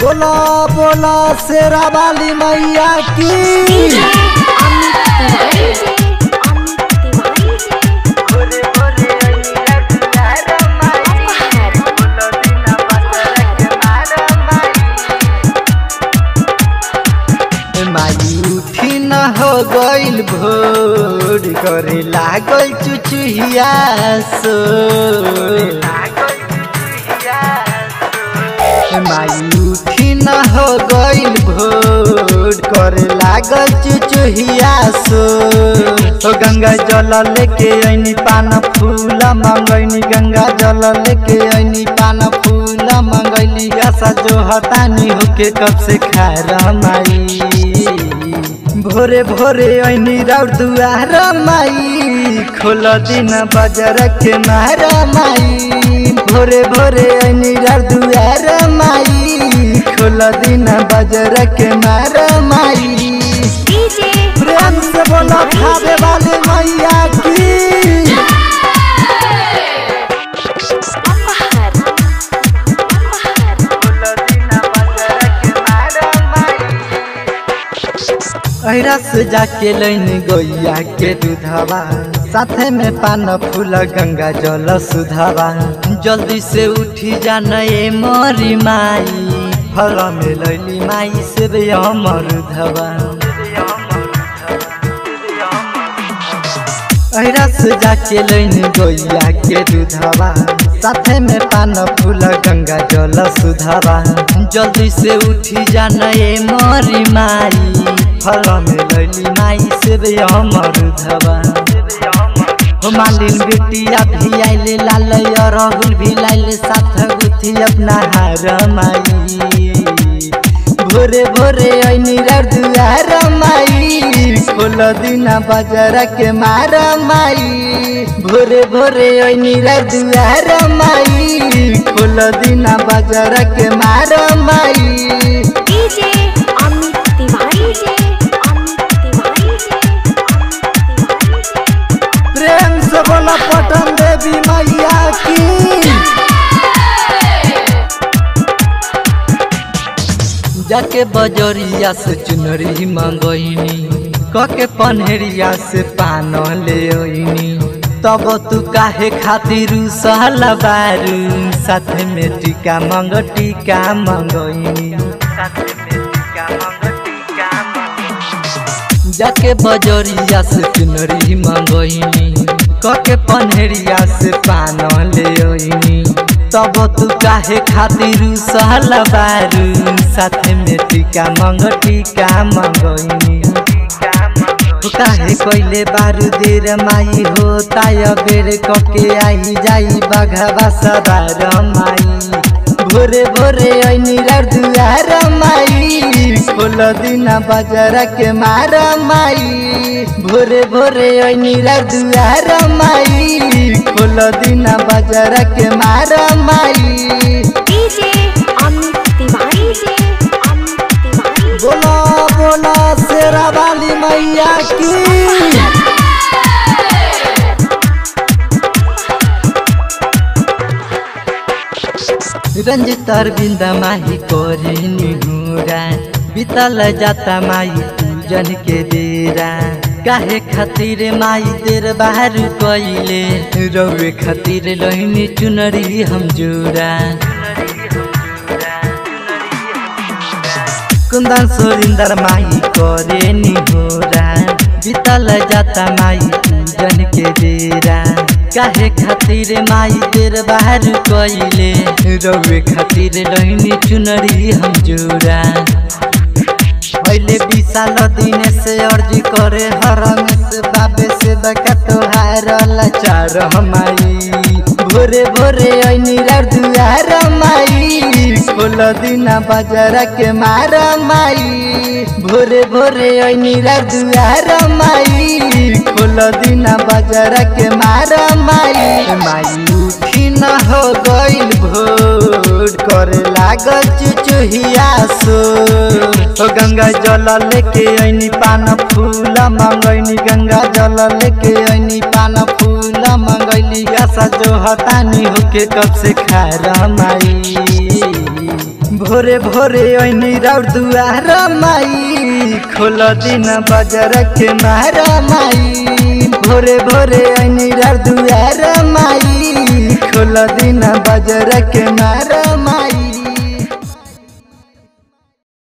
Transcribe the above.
बोला बोला शेरा वाली मैया की। माई उठी न हो गइल भोर करे लागल चुचुहिया सो। माई उठी न हो गइल भोर करे लागल चुचुहिया सो। तो गंगा जल लेके आइनी पान फूल मंगैनी, गंगा जल लेके आइनी पान फूल मंगैनी। आशा जो हतानी होके कब से खा रहा माई। भोरे भोरे आइनी राउर दुआर माई, खोल दिन बाजार के मारा माई। भोरे भोरे आइनी राउर दुआर माई, खोल दिन बाजार के मारा माई। प्रेम से बोला खावे वाले मैया की। अहिरा से जाके लैन गैया के दूधवा, साथे में पान फूल गंगा जल सुधावा। जल्दी से उठी जाना ये मोरी माई, फल में लैली माई से अमर धवा। अहिरा से जाके लैन गैया के दूधवा, साथे में पान फूल गंगा जल सुधावा। जल्दी से उठी जाना ये मोरी माई, फल में लैली माई से अमर धवा। हो मालिन बेटिया भी आइले लाल राहुल भी लाइले साथ गुथी अपना हार माई। भोरे भोरे आइनी राउर दुआर माई, खोल दिना बाजार के मारा माई। भोरे भोरे आइनी राउर दुआर माई, खोल दिना बाजार के मारा माई। प्रेम से बोला पटन देवी मैया की। जाके बजरिया से चुनरी मंगैनी, कके पन्हरिया से पान ले आइनी। तब तू काहे खातिर सहला बारू, साथ में टीका मंग टीका मंगैनी। जाके बजरिया से चुनरी मंगैनी, कके पन्हरिया से पान ले आइनी। तब तू काहे खातिर सहला बारू, साथ में टीका मंग टीका मंगैनी। काहे कोइले बारू देर माई होता बेर कके आई जाई बघवा सवार माई। भोरे भोरे आइनी राउर दुआर माई, खोल दिना बाजार के मारा माई। भोरे भोरे आइनी राउर दुआर माई, खोल दिना बाजार के मारा माई। बोला बोला शेरा वाली मैया की। रंजित अरविंद माही कोरी निहुरा, बीतल जाता माई पूजन के बेरा। काहे खातिर माई देर बाहर कइले, रउए खातिर लहिनी चुनरी हम जोरा। कुंदन सोरिंदर माई करे निहोरा, बीतल जाता माई पूजन के बेरा। काहे खातिर माई देर बाहर कइले, रउए खातिर लहिनी चुनरी हम जोरा। पहले विशाल दिन से अर्जी करे हरम से बाबे से बका तोहार लाचार माई। भोरे भोरे आइनी राउर दुआर माई, खोल दिना बाजार के मारा माई। भोरे भोरे आइनी राउर दुआर माई, खोल दिना बाजार के मारा माई। माई उठी न हो गइल भोर करे लागल चुचुहिया सो। तो गंगा जल लेके आइनी पान फूल मंगैनी, गंगा जल लेके आइनी पान फूल मंगैनी। आशा जो हतानी होके कब से खा रहा माई। भोरे भोरे ओइनी राउर दुआर माई खोल दिन बाजार के मारा माई भोरे भोरे ओइनी राउर दुआर माई खोल दिन बाजार के मारा